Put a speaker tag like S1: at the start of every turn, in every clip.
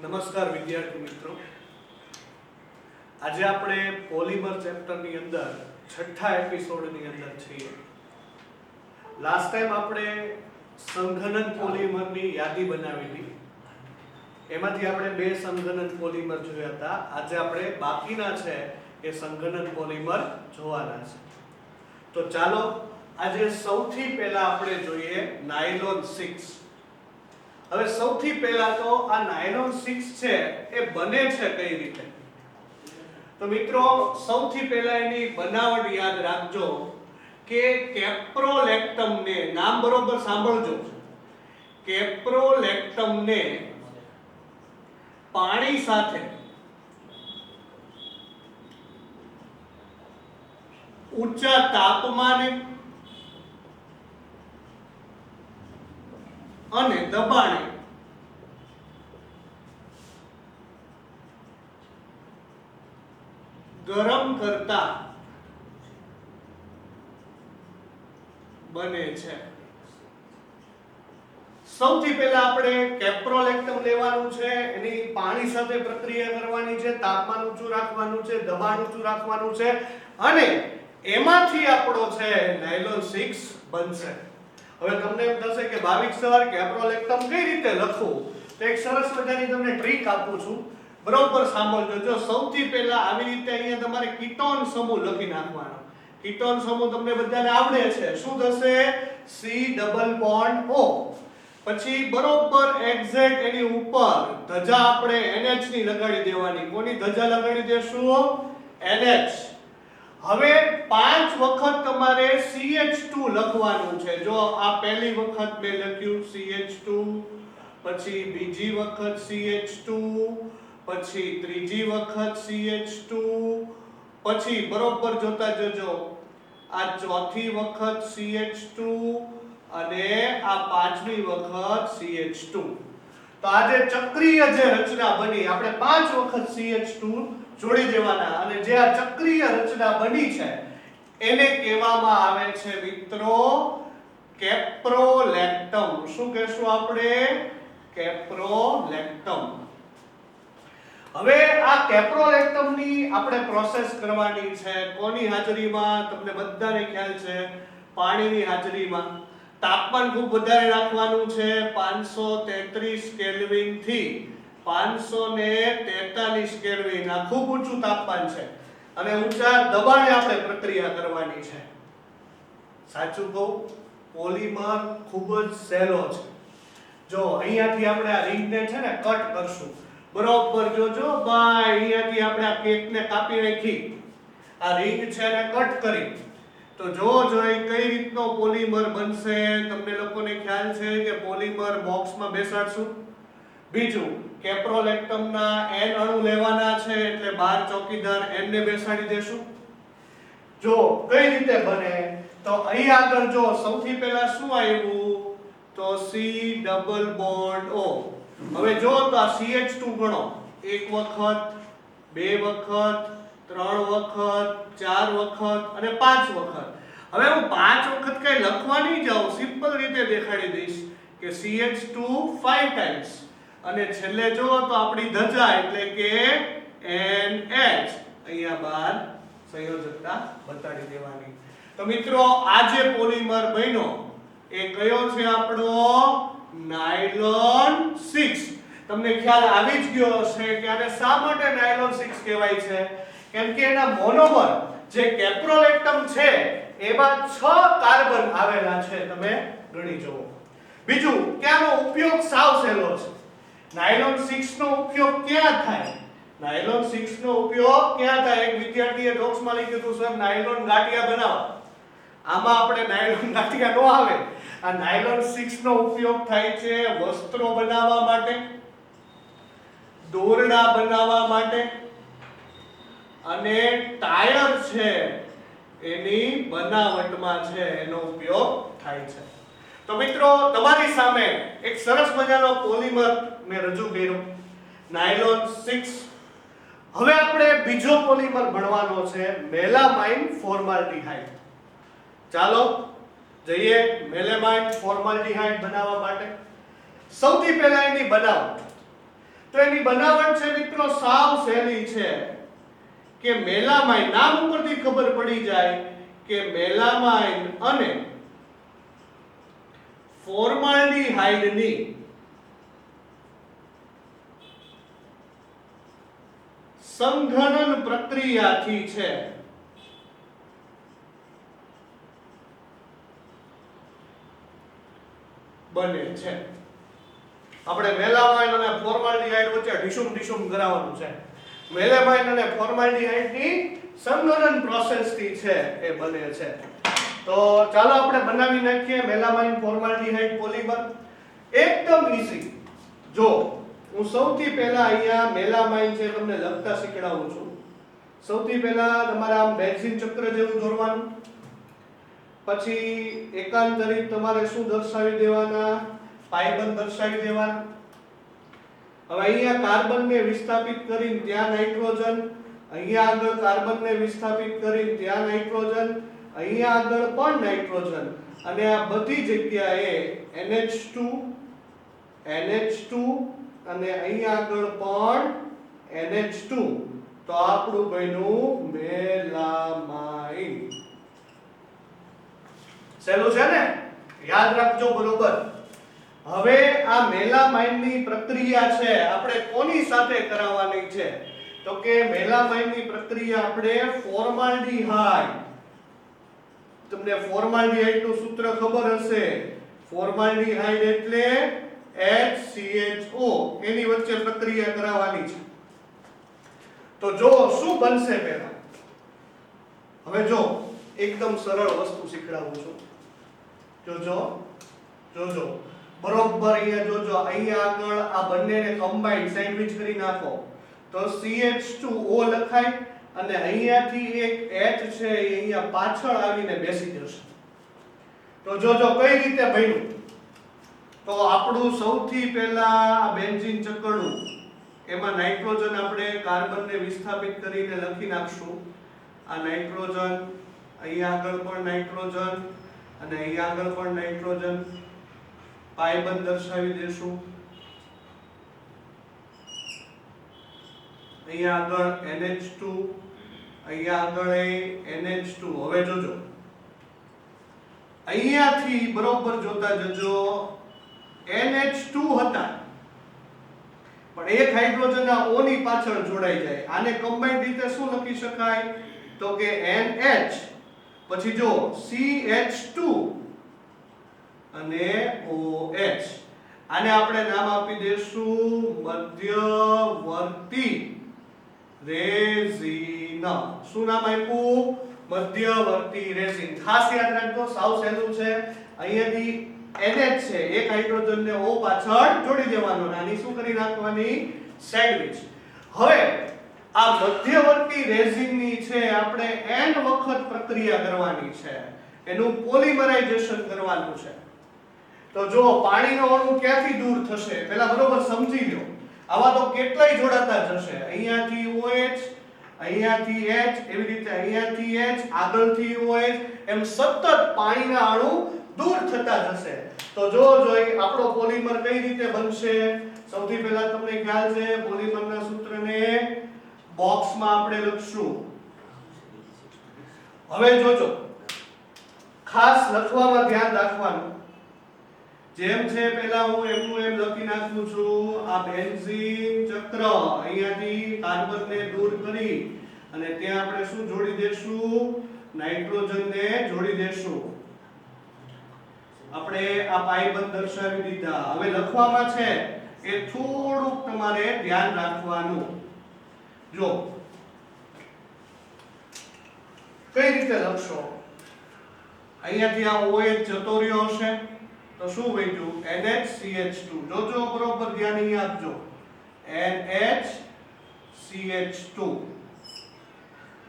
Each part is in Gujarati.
S1: નમસ્કાર વિદ્યાર્થી મિત્રો, આજે આપણે પોલિમર ચેપ્ટરની અંદર છઠ્ઠા એપિસોડની અંદર છીએ. લાસ્ટ ટાઈમ આપણે સંઘનન પોલિમરની યાદી બનાવી હતી. એમાંથી આપણે બે સંઘનન પોલિમર જોયા હતા. આજે આપણે બાકીના છે એ સંઘનન પોલિમર જોવાના છે. તો ચાલો આજે સૌથી પહેલા આપણે જોઈએ નાયલોન 6. હવે સૌથી પહેલા તો આ નાયલોન 6 છે એ બને છે કઈ રીતે? તો મિત્રો સૌથી પહેલા એની બનાવટ યાદ રાખજો કે કેપ્રોલેક્ટમ ને, નામ બરોબર સાંભળજો, કેપ્રોલેક્ટમ ને પાણી સાથે ઊંચા તાપમાને અને દબાણે ગરમ કરતા બને છે. સૌથી પહેલા આપણે કેપ્રોલેક્ટમ લેવાનું છે, એની પાણી સાથે પ્રક્રિયા કરવાની છે, તાપમાન ઊંચું રાખવાનું છે, દબાણ ઊંચું રાખવાનું છે અને એમાંથી આપણો છે નાયલોન 6 બનશે. હવે તમને એમ થશે કે ભાવિક સર કેપ્રોલેક્ટમ કઈ રીતે લખવું? તો એક સરસ મજાની તમને ટ્રીક આપું છું, બરોબર સાંભળજો. જો સૌથી પહેલા આવી રીતે અહીંયા તમારે કીટોન સમૂહ લખી નાખવાનો. કીટોન સમૂહ તમને બધાને આવડે છે. શું થશે? C double bond O. પછી બરોબર એક્ઝેક્ટ એની ઉપર ધજા આપણે NH ની લગાડી દેવાની. કોની ધજા લગાડી દેશું? NH. હવે 5 વખત તમારે CH2 લખવાનું છે. જો આ પહેલી વખત મેં લખ્યું CH2, પછી બીજી વખત CH2, પછી ત્રીજી વખત CH2, પછી બરોબર જોતા જજો આ ચોથી વખત CH2 અને આ પાંચમી વખત CH2. તો આ જે ચક્રીય જે રચના બની, આપણે 5 વખત CH2 જોડી દેવાના અને જે આ ચક્રીય રચના બની છે એને કહેવામાં આવે છે મિત્રો કેપ્રોલેક્ટમ. શું કહેશું આપણે? કેપ્રોલેક્ટમ. હવે આ કેપ્રોલેક્ટમની આપણે પ્રોસેસ કરવાની છે. કોની હાજરીમાં? તમને બધાને ખ્યાલ છે, પાણીની હાજરીમાં. તાપમાન ખૂબ વધારે રાખવાનું છે, 533 કેલ્વિન થી 543 કેલ્વિન. આ ખૂબ ઊંચું તાપમાન છે અને ઊંચા દબાણે આપણે પ્રક્રિયા કરવાની છે. સાચું કહું, પોલિમર ખૂબ જ સહેલો છે. જો અહીંયાથી આપણે આ રિંગને છે ને કટ કરશું, બરોબર જોજો ભાઈ, અહીંયાથી આપણે આ કેકને કાપી નાખી, આ રિંગ છે એને કટ કરી, તો જો એ કઈ રીતનો પોલિમર બનશે. તમને લોકોને ખ્યાલ છે કે પોલિમર બોક્સમાં બેસાડશું. બીજું, કેપ્રોલેક્ટમના N અણુ લેવાના છે એટલે બહાર ચોકીદાર N ને બેસાડી દેશું. જો કઈ રીતે બને તો અહીં આગળ જો સૌથી પહેલા શું આવ્યું? તો C ડબલ બોન્ડ O. હવે જો તો આ CH2 ગણો, એક વખત, બે વખત, 3 વખત, 4 વખત અને 5 વખત. હવે હું 5 વખત કઈ લખવા નહીં જાઉં, સિમ્પલ રીતે દેખાડી દઈશ કે CH2 5 ટાઈમ્સ અને છેલ્લે જો તો આપણી ધજા એટલે કે NH અહીંયા બહાર સંયોજકતા બતાડી દેવાની. તો મિત્રો આ જે પોલિમર બન્યો એ કયો છે આપણો? નાયલોન 6. તમને ખ્યાલ આવી જ ગયો હશે કે આને શા માટે નાયલોન 6 કહેવાય છે? કેમ કે એના મોનોમર જે કેપ્રોલેક્ટમ છે એમાં 6 કાર્બન આવેલા છે. તમે ગણી જુઓ. બીજું કે આનો ઉપયોગ સાવ સહેલો છે. નાયલોન 6 નો ઉપયોગ ક્યાં થાય? નાયલોન 6 નો ઉપયોગ ક્યાં થાય? એક વિદ્યાર્થીએ ડોક્સમાં લખ્યું હતું, સર નાયલોન ગાંઠિયા બનાવો. આમાં આપણે નાયલોન ગાંઠિયા નો આવે. આ નાયલોન 6 નો ઉપયોગ થાય છે વસ્ત્રો બનાવવા માટે, દોરડા બનાવવા માટે અને ટાયર છે એની બનાવટમાં છે એનો ઉપયોગ થાય છે. તો મિત્રો તમારી સામે એક સરસ મજાનો પોલિમર મેં રજૂ કર્યો, નાયલોન 6. હવે આપણે બીજો પોલિમર ભણવાનો છે, મેલામાઇન ફોર્માલ્ડિહાઇડ. ચાલો જઈએ મેલેમાઇન ફોર્માલ્ડિહાઇડ બનાવવા માટે. સૌથી પહેલા એની બનાવટ. તો એની બનાવટ છે મિત્રો સાવ સહેલી છે કે મેલામાઇન. નામ ઉપરથી ખબર પડી જાય કે મેલામાઇન અને ફોર્માલ્ડીહાઇડની સંઘનન પ્રક્રિયાથી છે બને છે. આપણે મેલામાઇન અને ફોર્માલ્ડીહાઇડ વચ્ચે ઢીસુમ કરાવવાનું છે. મેલામાઇન અને ફોર્માલ્ડીહાઇડની સંઘનન પ્રોસેસથી છે એ બને છે. તો ચાલો આપણે બનાવી નાખીએ મેલામાઇન ફોર્માલ્ડીહાઇડ પોલિમર. એકદમ ઈઝી. જો હું સૌથી પહેલા અહીંયા મેલામાઇન છે તમને લખતા શીખડાવું છું. સૌથી પહેલા તમારે આમ બેન્ઝીન ચક્ર જેવું દોરવાનું, પછી એકાંતરિત તમારે શું દર્શાવી દેવાના, પાઇબંધ દર્શાવી દેવાના. હવે અહીંયા કાર્બનને વિસ્થાપિત કરીને ત્યાં નાઇટ્રોજન, અહીંયા આગળ કાર્બનને વિસ્થાપિત કરીને ત્યાં નાઇટ્રોજન, અહીંયા આગળ પણ નાઇટ્રોજન, અને આ બધી જગ્યાએ NH2 અને અહીંયા આગળ પણ NH2. તો આપણું બન્યું મેલામાઇન. સહેલું છે ને? યાદ રાખજો બરોબર. હવે આ મેલામાઇનની પ્રક્રિયા છે આપણે કોની સાથે કરાવવાની છે? તો કે મેલામાઇનની પ્રક્રિયા આપણે ફોર્માલ્ડીહાઇડ. તમને ફોર્માલ્ડીહાઇડ નું સૂત્ર ખબર હશે. ફોર્માલ્ડીહાઇડ એટલે HCHO. એની વચ્ચે પ્રક્રિયા કરાવવાની છે. તો જો શું બનશે પહેલા. હવે જો એકદમ સરળ વસ્તુ શીખડાવું છું. જોજો બરોબર. અહીંયા જોજો, અહીંયા આગળ આ બંનેને કમ્બાઈન સેન્ડવિચ કરી નાખો તો CH2O લખાય, અને અહીંયાથી એક H છે એ અહીંયા પાછળ આવીને બેસી જશે. તો જોજો કઈ રીતે બન્યું. તો આપણું સૌથી પહેલા આ બેન્ઝીન ચક્કડું, એમાં નાઇટ્રોજન આપણે કાર્બનને વિસ્થાપિત કરીને લખી નાખશું. આ નાઇટ્રોજન, અહીંયા આગળ પણ નાઇટ્રોજન, અને અહીંયા આગળ પણ નાઇટ્રોજન. પાઇબંધ દર્શાવી દેશું. અહીંયા આગળ NH2, અહીંયા આગળ NH2. હવે જોજો અહીંયાથી બરોબર જોતા જજો. NH2 હતા પણ એક હાઇડ્રોજન આ O ની પાછળ જોડાઈ જાય. આને કમ્બાઈન્ડ રીતે શું લખી શકાય? તો કે NH, પછી જો CH2 અને OH. આને આપણે નામ આપી દેશું મધ્યવર્તી રેઝિન. શું નામ આપ્યું? મધ્યવર્તી રેઝિન. ખાસ યાદ રાખજો, સાવ સહેલું છે. અહીંયાથી NH છે, એક હાઇડ્રોજન ને O પાછળ જોડી દેવાનો, આની શું કરી નાખવાની? સેન્ડવિચ. હવે આ મધ્યવર્તી રેઝિનની છે આપણે n વખત પ્રક્રિયા કરવાની છે. એનું પોલિમરાઇઝેશન કરવાનું છે. તો જો પાણીનો અણુ ક્યાંથી દૂર થશે પહેલા બરોબર સમજી લો. આવા તો કેટલાય જોડાતા જશે. અહીંયાથી OH, અહીંયાથી H, એવી રીતે અહીંયાથી H, આગળથી OH, એમ સતત પાણીના અણુ દૂર થતા જશે. તો જો આપણો પોલિમર કઈ રીતે બનશે? સૌથી પહેલા તમને ખ્યાલ છે પોલિમરના સૂત્રને બોક્સમાં આપણે લખશું. હવે જોજો, ખાસ લખવામાં ધ્યાન રાખવાનું. જેમ છે પહેલા હું એમનું એમ લખી નાખું છું. આ બેન્ઝીન ચક્ર અહીંયાથી કાર્બનને દૂર કરી અને ત્યાં આપણે શું જોડી દેશું? નાઇટ્રોજનને જોડી દેશું. આપણે આ પાઇબંધ દર્શાવી દીધા. હવે લખવામાં છે એ થોડુંક તમારે ધ્યાન રાખવાનું. જો કઈ રીતે લખશો? અહીંયાથી આ OH જતો રહ્યો હશે તો શું વધ્યું? NHCH2. જોજો બરોબર ધ્યાન અહીં આપજો. NHCH2.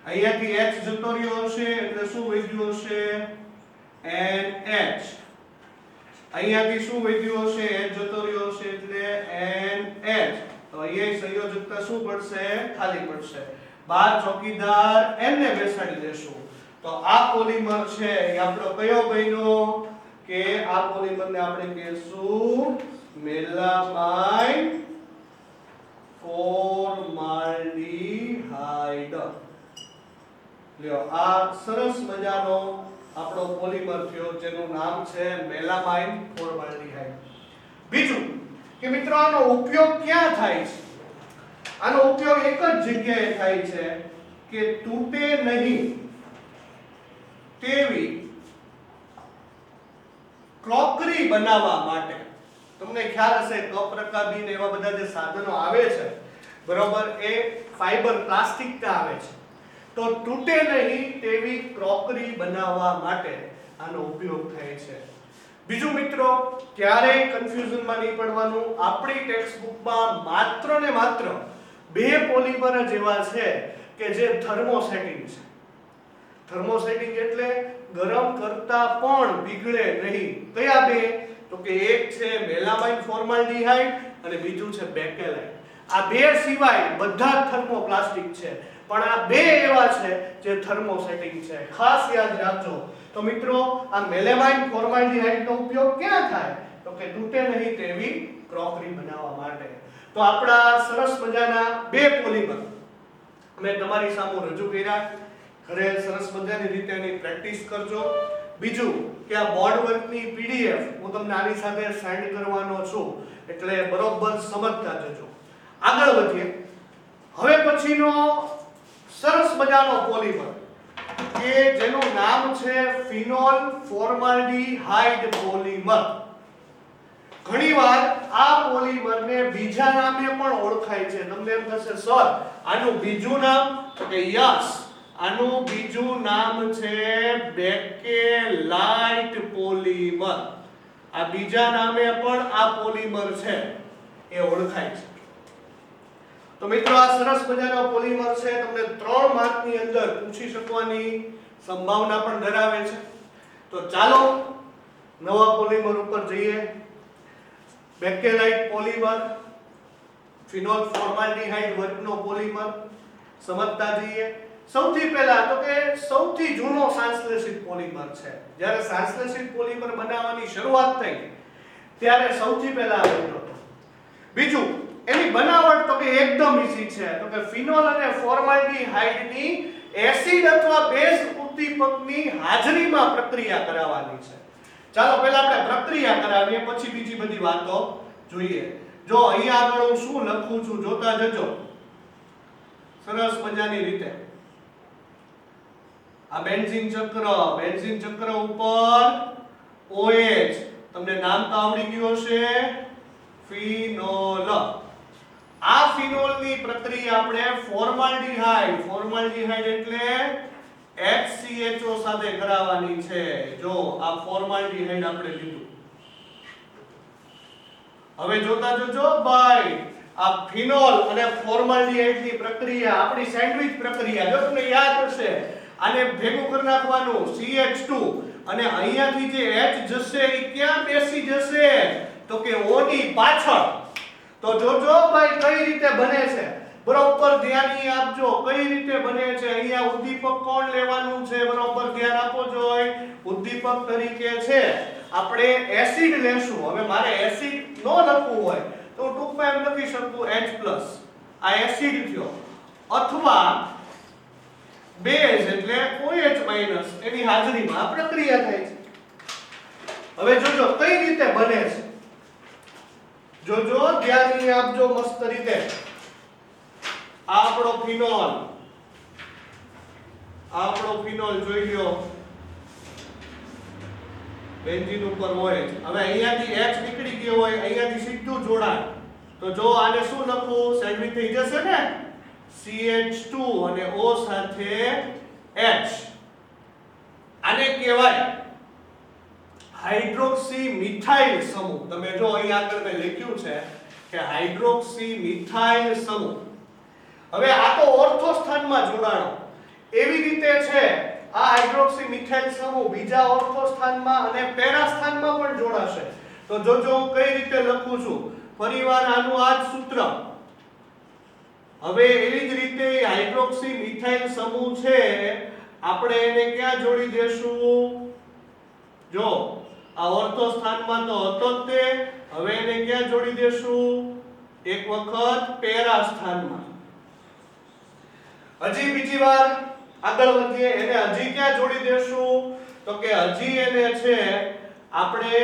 S1: અહીંયાથી H જતો રહ્યો હશે એટલે શું વધ્યું હશે? NH. અહીંયાથી શું વધ્યું હશે? H જતો રહ્યો હશે એટલે NH. તો અહીંયા સંયોજકતા શું પડશે? ખાલી પડશે. 12 ચોકીદાર n ને બેસાડી દેશું. તો આ પોલિમર છે એ આપણો કયો બન્યો? કે આ પોલિમરને આપણે કહેશું મેલામાઇન જેનું નામ છે મેલામાઇન ફોર્માલ્ડિહાઇડ. બીજું કે મિત્રો આનો ઉપયોગ ક્યાં થાય છે? આનો ઉપયોગ એક જ જગ્યાએ થાય છે કે તૂટે નહીં તેવી ક્રોકરી બનાવવા માટે. તમને ખ્યાલ હશે કપ રકાબી ને એવા બધા જે સાધનો આવે છે બરોબર, એ ફાઈબર પ્લાસ્ટિક ના આવે છે. તો તૂટે નહીં તેવી ક્રોકરી બનાવવા માટે આનો ઉપયોગ થાય છે. બીજું મિત્રો, ક્યારેય કન્ફ્યુઝનમાં નહીં પડવાનું. આપણી ટેક્સ્ટ બુકમાં માત્ર ને માત્ર બે પોલિમર જ એવા છે કે જે થર્મોસેટિંગ છે. થર્મોસેટિંગ એટલે ગરમ કરતા પણ પીગળે નહીં. કયા બે? તો કે એક છે મેલામાઇન ફોર્માલ્ડિહાઇડ અને બીજું છે બેકેલાઇટ. આ બે સિવાય બધા થર્મોપ્લાસ્ટિક છે, પણ આ બે એવા છે જે થર્મોસેટિંગ છે. ખાસ યાદ રાખજો. તો મિત્રો, આ મેલામાઇન ફોર્માલ્ડિહાઇડનો ઉપયોગ ક્યાં થાય? તો કે તૂટે નહીં તેવી ક્રોકરી બનાવવા માટે. તો આપણા સરસ મજાના બે પોલિમર મેં તમારી સામે રજૂ કર્યા. ઘરે સરસ મજાની રીતે એની પ્રેક્ટિસ કરજો. બીજું કે આ બોર્ડ વર્કની પીડીએફ હું તમને આની સાથે સેન્ડ કરવાનો છું, એટલે બરોબર સમજતા જજો. આગળ વધીએ. હવે પછીનો સરસ મજાનો પોલિમર કે જેનું નામ છે ફિનોલ ફોર્માલ્ડિહાઇડ પોલિમર. ઘણીવાર આ પોલિમરને બીજા નામે પણ ઓળખાય છે. તમને એમ થશે સર આનું બીજું નામ? તો કે યસ, આનું બીજું નામ છે બેકેલાઇટ પોલિમર. આ બીજા નામે પણ આ પોલિમર છે એ ઓળખાય છે. તો મિત્રો, આ સરસ મજાનો પોલિમર છે. તમને 3 માર્કની અંદર પૂછી શકવાની સંભાવના પણ ધરાવે છે. તો ચાલો નવા પોલિમર ઉપર જઈએ. બેકેલાઇટ પોલિમર, ફિનોલ ફોર્માલ્ડિહાઇડ વર્ગનો પોલિમર સમજતા જઈએ. સૌથી પહેલા તો કે સૌથી જૂનો સંશ્લેષિત પોલિમર છે. જ્યારે સંશ્લેષિત પોલિમર બનાવવાની શરૂઆત થઈ ત્યારે સૌથી પહેલા બન્યો હતો. બીજું, એની બનાવટ તો કે એકદમ ઈઝી છે. તો કે ફિનોલ અને ફોર્માલ્ડિહાઇડની એસિડ અથવા બેઝ ઉદ્દીપકની હાજરીમાં પ્રક્રિયા કરાવવાની છે. ચાલો પહેલા આપણે પ્રક્રિયા કરાવીએ, પછી બીજી બધી વાતો જોઈએ. જો અહીંયા આગળ હું શું લખું છું જોતા જજો સરસ મજાની રીતે. આ બેન્ઝીન ચક્ર ઉપર OH, તમને નામ તો આવડી ગયું હશે, ફિનોલ. આ ફિનોલની પ્રક્રિયા આપણે ફોર્માલ્ડિહાઇડ એટલે HCHO સાથે કરાવવાની છે. જો આ ફોર્માલ્ડિહાઇડ આપણે લીધું. હવે જોતા જજો ભાઈ, આ ફિનોલ અને ફોર્માલ્ડિહાઇડની પ્રક્રિયા આપણી સેન્ડવિચ પ્રક્રિયા. જો તમને યાદ હશે, આને ભેગું કરી નાખવાનું CH2 અને અહીંયાથી જે H જશે એ ક્યાં બેસી જશે? તો કે O ની પાછળ. તો જોજો ભાઈ કઈ રીતે બને છે, બરોબર ધ્યાન આપજો. કઈ રીતે બને છે? અહીંયા ઉદ્દીપક કોણ લેવાનું છે? બરોબર ધ્યાન આપો જોઈ. ઉદ્દીપક તરીકે છે આપણે એસિડ લેશું. હવે મારે એસિડ નો લખવું હોય તો ટૂંકમાં એમ લખી શકું H+. આ એસિડ થયો. અથવા બેઝ એટલે OH- એની હાજરીમાં આ પ્રક્રિયા થાય છે. હવે જોજો કઈ રીતે બને છે. જોજો ધ્યાન આપજો મસ્ત રીતે. આપણો ફિનોલ જોઈ લ્યો, બેન્ઝીન ઉપર હોય. હવે અહીંયાથી H નીકળી ગયો હોય, અહીંયાથી સીધું જોડાણ. તો જો આને શું લખવું? સેન્ડવિચ થઈ જશે ને, CH2 અને O સાથે H. આને કહેવાય હાઇડ્રોક્સી મિથાઇલ સમૂહ. તમે જો અહીં આગળ મેં લખ્યું છે કે હાઇડ્રોક્સી મિથાઇલ સમૂહ. હવે આ તો ઓર્થો સ્થાનમાં જોડાણો. એવી રીતે છે આ હાઇડ્રોક્સી મિથાઇલ સમૂહ બીજા ઓર્થો સ્થાનમાં અને પેરા સ્થાનમાં પણ જોડાશે. તો જોજો હું કઈ રીતે લખું છું. ફરીવાર આનું આ જ સૂત્ર. હવે એવી જ રીતે હાઇડ્રોક્સી મિથાઇલ સમૂહ છે, આપણે એને ક્યાં જોડી દેશું? જો આ ઓર્થો સ્થાનમાં તો હતો જ તે, હવે એને ક્યાં જોડી દેશું? એક વખત પેરા સ્થાનમાં. હજી બીજી વાર આગળ વધીએ, એને હજી ક્યાં જોડી દેશું? તો કે હજી એને છે આપણે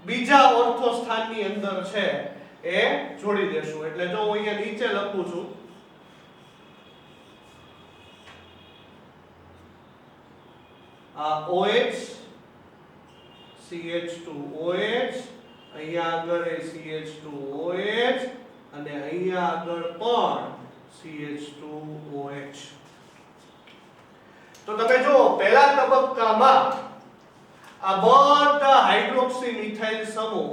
S1: બીજા ઓર્થો સ્થાનની અંદર છે એ જોડી દેશું. એટલે જો હું અહીંયા નીચે લખું છું આ OH CH2OH, અહીંયા આગળ એ CH2OH અને અહીંયા આગળ પણ CH2OH. તો તમે જો પહેલા તબક્કામાં આ બધા હાઇડ્રોક્સી મિથાઇલ સમૂહ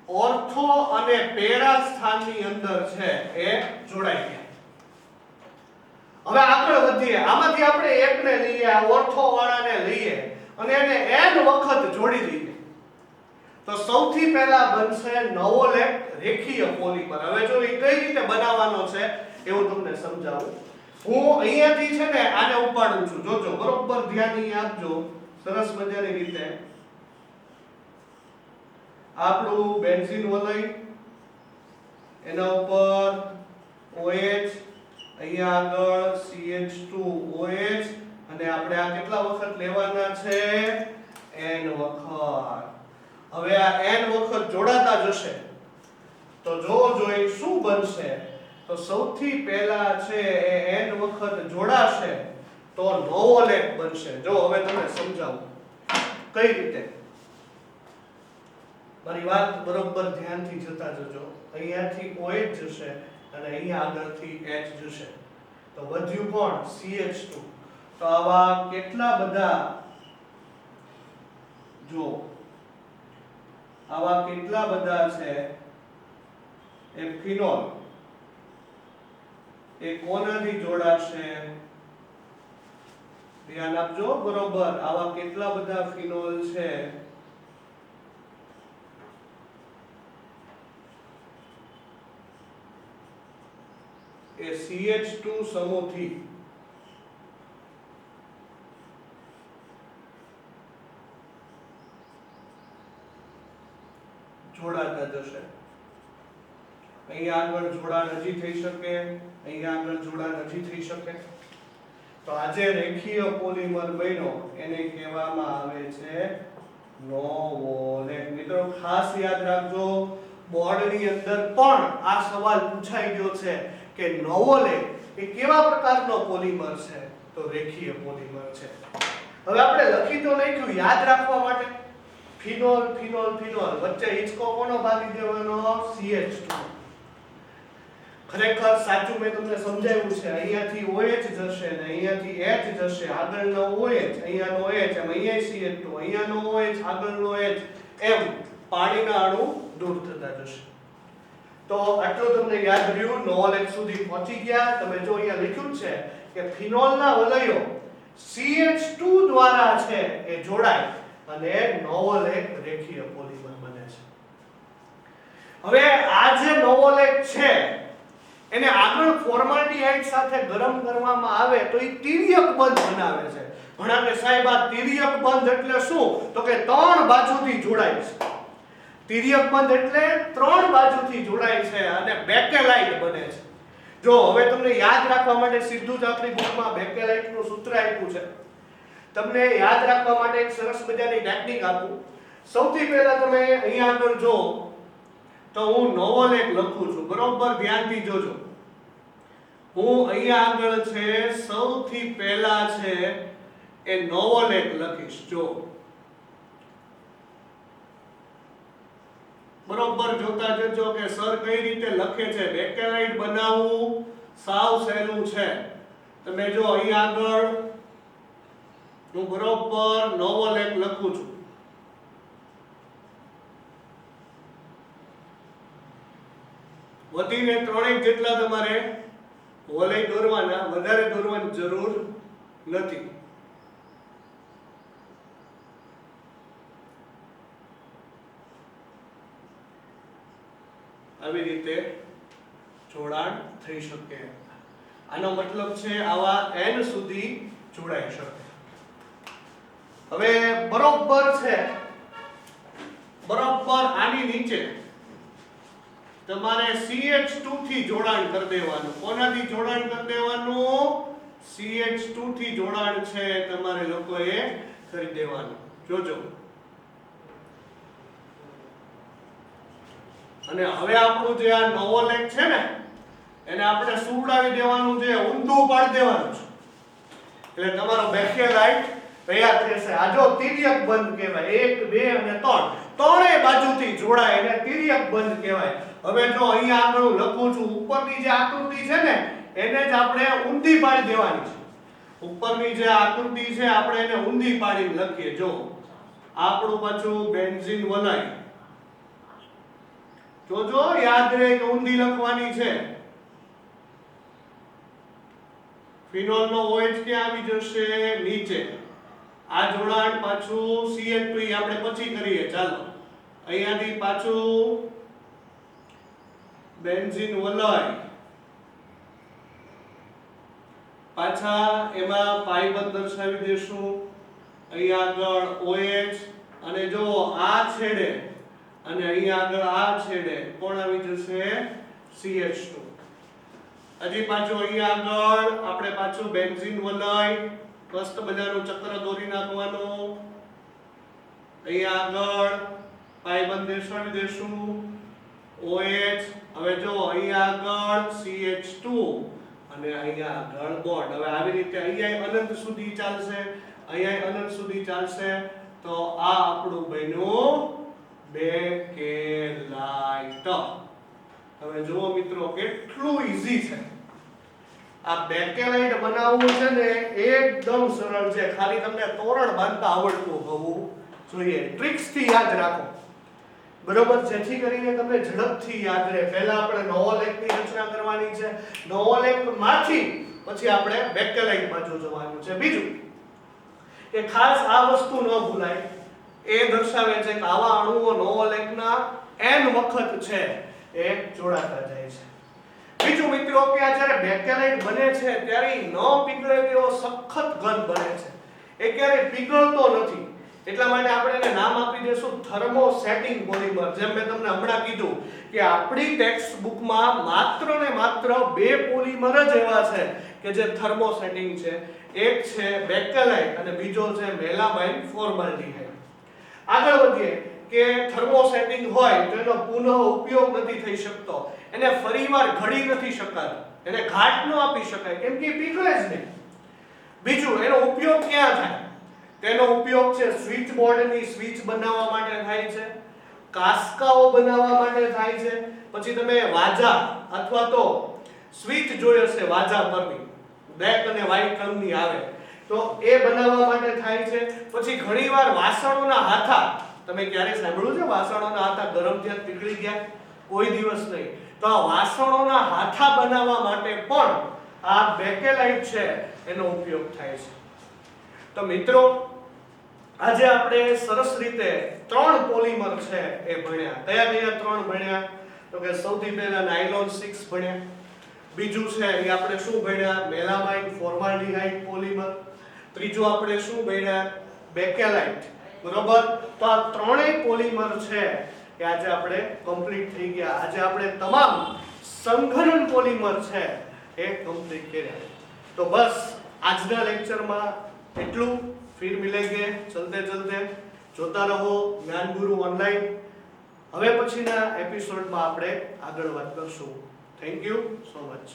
S1: ઓર્થો અને પેરા સ્થાનની અંદર છે એ જોડાઈ ગયા. હવે આગળ વધીએ. આમાંથી આપણે એકને લઈએ, આ ઓર્થો વાળાને લઈએ અને એને n વખત જોડી દઈએ તો સૌથી પહેલા બનશે નવો રેખીય પોલીમર. હવે જો એ કઈ રીતે બનાવવાનો છે એવું તમને સમજાવું. હું અહીંયાથી છે ને આને ઉપાડું છું. જોજો, બરોબર ધ્યાન અહીં આપજો. સરસ મજાની રીતે આપણું બેન્ઝીન વલય, એના ઉપર OH, અહીંયા આગળ CH2OH અને આપણે આ કેટલા વખત લેવાના છે? n વખત. હવે આ n વખત જોડાતા જશે તો જો જોઈ શું બનશે તો સૌથી પહેલા છે એ n વખત જોડાશે તો નવો લેખ બનશે. જો હવે તમને સમજાવું કઈ રીતે. મારી વાત બરોબર ધ્યાનથી જોતા જજો. અહીંયાથી OH જશે અને અહીંયા આગળથી H જશે તો વધ્યું કોણ? CH2. તો આવા કેટલા બધા, જો આવા કેટલા બધા છે એ ફિનોલ એ કોનાથી જોડાશે? ધ્યાન આપજો બરોબર. આવા કેટલા બધા ફિનોલ છે એ CH2 સમૂહથી જોડાતા જશે. અહીંયા આગળ જોડાણ હજી થઈ શકે, અહીંયા આગળ જોડાણ હજી થઈ શકે. તો આજે રેખીય પોલીમર બન્યો એને કહેવામાં આવે છે નોવો લેખ. મિત્રો ખાસ યાદ રાખજો, બોર્ડની અંદર પણ આ સવાલ પૂછાઈ ગયો છે કે નોવો લેખ એ કેવા પ્રકારનો પોલીમર છે? તો રેખીય પોલીમર છે. હવે આપણે લખી તો નાખ્યું યાદ રાખવા માટે. ફિનોલ ફિનોલ ફિનોલ, વચ્ચે હિંચકો કોનો ભાગી દેવાનો? CH2. ખરેખર સાચું મેં તમને સમજાવ્યું છે. અહીંયાથી OH જશે ને અહીંયાથી H જશે, આગળનો OH, અહીંયાનો H, એમ અહીંયા CH2, અહીંયાનો OH, આગળનો H, એમ પાણીના અણુ દૂર થતા જશે. તો આટલું તમને યાદ રહ્યું. નવો લેખ સુધી પહોંચી ગયા. તમે જો અહીંયા લખ્યું છે કે ફિનોલના વલયો CH2 દ્વારા છે એ જોડાય અને નવો લેખ રેખીય પોલીમર બને છે. હવે આ જે નવો લેખ છે એને આગળ ફોર્માલ્ડિહાઇડ સાથે ગરમ કરવામાં આવે તો એ તિર્યક બંધ બનાવે છે. ઘણા કે સાહેબ આ તિર્યક બંધ એટલે શું? તો કે ત્રણ બાજુથી જોડાય છે. તિર્યક બંધ એટલે ત્રણ બાજુથી જોડાય છે અને બેકેલાઇટ બને છે. જો હવે તમને યાદ રાખવા માટે સીધું જ આપણી બુકમાં બેકેલાઇટનું સૂત્ર આપ્યું છે. તમને યાદ રાખવા માટે એક સરસ મજાની ટેકનિક આપું. સૌથી પહેલા તમે અહીંયા આગળ જો તો હું નવો લેખ લખું છું. બરોબર ધ્યાનથી જોજો. હું અહીંયા આગળ છે સૌથી પહેલા છે એ નવો લેખ લખીશ. જો બરોબર જોતા જજો કે સર કઈ રીતે લખે છે. બેકેલાઇટ બનાવવું સાવ સહેલું છે. તમે જો અહીંયા આગળ હું બરોબર નવો લેખ લખું છું. વધીને ત્રણેક જેટલા તમારે વલય દોરવાના, વધારે દોરવાની જરૂર નથી. આવી રીતે જોડાણ થઈ શકે. આનો મતલબ છે આવા n સુધી જોડાઈ શકે. હવે બરોબર છે, બરોબર આની નીચે તમારે CH2 થી જોડાણ કરી દેવાનું. કોનાથી જોડાણ કરી દેવાનું? CH2 થી જોડાણ છે તમારે લોકોએ કરી દેવાનું, જોજો. અને હવે આપણું જે આ નવો લેખ છે ને એને આપણે સુવડાવી દેવાનું છે, ઊંધું પાડી દેવાનું છે, એટલે તમારો બેકેલાઇટ તૈયાર થશે. આ જો તિર્યક બંધ કહેવાય, 1 2 અને 3 ત્રણેય બાજુથી જોડાય એને તિર્યક બંધ કહેવાય. હવે જો અહીંયા આગળ હું લખું છું, ઉપરની જે આકૃતિ છે ને એને જ આપણે ઊંધી પાડી દેવાની છે. ઉપરની જે આકૃતિ છે આપણે એને ઊંધી પાડીને લખીએ. જો આપણું પાછું બેન્ઝીન વલય, જોજો યાદ રહે કે ઊંધી લખવાની છે. ફિનોલ નો OH ક્યાં આવી જશે? નીચે. આ જોડાણ પાછું CH2 આપણે પછી કરીએ. ચાલો અહીંયાથી પાછું બેન્ઝીન વલય, પાછા એમાં પાઇબંધ દર્શાવી દેશું. અહીંયા આગળ OH અને જો આ છેડે અને અહીંયા આગળ આ છેડે કોણ આવી જશે? CH2. હજી પાછું અહીંયા આગળ આપણે પાછું બેન્ઝીન વલય મસ્ત મજાનું ચક્ર દોરી નાખવાનું. અહીંયા આગળ પાઇબંધ દર્શાવી દેશું OH. હવે જો અહીંયા આગળ CH2 અને અહીંયા આગળ બોન્ડ. હવે આવી રીતે અહીંયા અનંત સુધી ચાલશે, અહીંયા અનંત સુધી ચાલશે. તો આ આપણું બન્યું બેકેલાઇટ. હવે જુઓ મિત્રો કેટલું ઈઝી છે આ બેકેલાઇટ બનાવવું છે ને, એકદમ સરળ છે. ખાલી તમને તોરણ બાંધતા આવડતું હોવું જોઈએ. ટ્રિક્સ થી યાદ રાખો, બરોબર, જેથી કરીને તમને ઝડપથી યાદ રહે. પહેલા આપણે નવો લેખની રચના કરવાની છે, નવો લેખમાંથી પછી આપણે બેકેલાઇટ બાજુ જવાનું છે. બીજું કે ખાસ આ વસ્તુ ન ભૂલાય, એ દર્શાવે છે કે આવા અણુઓ નવો લેખના n વખત છે એ જોડાતા જાય છે. બીજું મિત્રો કે આ જ્યારે બેકેલાઇટ બને છે ત્યારે ન પીગળે તેવો સખત ઘન બને છે, એ ક્યારેય પીગળતો નથી. એટલા માટે આપણે એને નામ આપી દઈશું થર્મોસેટિંગ પોલિમર. જેમ મેં તમને હમણાં કીધું કે આપણી ટેક્સ્ટ બુકમાં માત્ર ને માત્ર 2 પોલિમર જ એવા છે કે જે થર્મોસેટિંગ છે. એક છે બેકેલાઇટ અને બીજો છે મેલામાઇન ફોર્માલ્ડિહાઇડ. આગળ વધીએ કે થર્મોસેટિંગ હોય તો એનો પુનઃ ઉપયોગ નથી થઈ શકતો, એને ફરીવાર ઘડી નથી શકાતો, એને ઘાટ ન આપી શકાય કેમ કે પીગળે જ નહીં. બીજું એનો ઉપયોગ ક્યાં થાય? તેનો ઉપયોગ છે સ્વિચ બોર્ડની સ્વિચ બનાવવા માટે થાય છે, કાસ્કાઓ બનાવવા માટે થાય છે. પછી તમે વાજા અથવા તો સ્વિચ જોઈ હશે વાજા પરની, બ્લેક અને વ્હાઇટ કલરની આવે, તો એ બનાવવા માટે થાય છે. પછી ઘણીવાર વાસણોના હાથા, તમે ક્યારે સાંભળ્યું છે વાસણોના હાથા ગરમ થયા પીગળી ગયા? કોઈ દિવસ નહીં. તો આ વાસણોના હાથા બનાવવા માટે પણ આ બેકેલાઇટ છે એનો ઉપયોગ થાય છે. તો મિત્રો આજે આપણે સરસ રીતે 3 પોલિમર છે એ ભણ્યા. કયા કયા 3 ભણ્યા? તો કે સૌથી પહેલા નાયલોન 6 ભણ્યા. બીજું છે એ આપણે શું ભણ્યા? Melamine formaldehyde polymer. ત્રીજું આપણે શું ભણ્યા? બેકેલાઇટ. બરોબર. તો આ ત્રણેય પોલિમર છે કે આજે આપણે કમ્પ્લીટ થઈ ગયા. આજે આપણે તમામ સંઘનન પોલિમર છે એ કમ્પ્લીટ કર્યા. તો બસ આજના લેક્ચરમાં એટલું. फिर मिलेंगे चलते चलते. જોતા રહો જ્ઞાનગુરુ ઓનલાઈન. હવે પછીના એપિસોડમાં આપણે આગળ વાત કરશું. Thank you so much.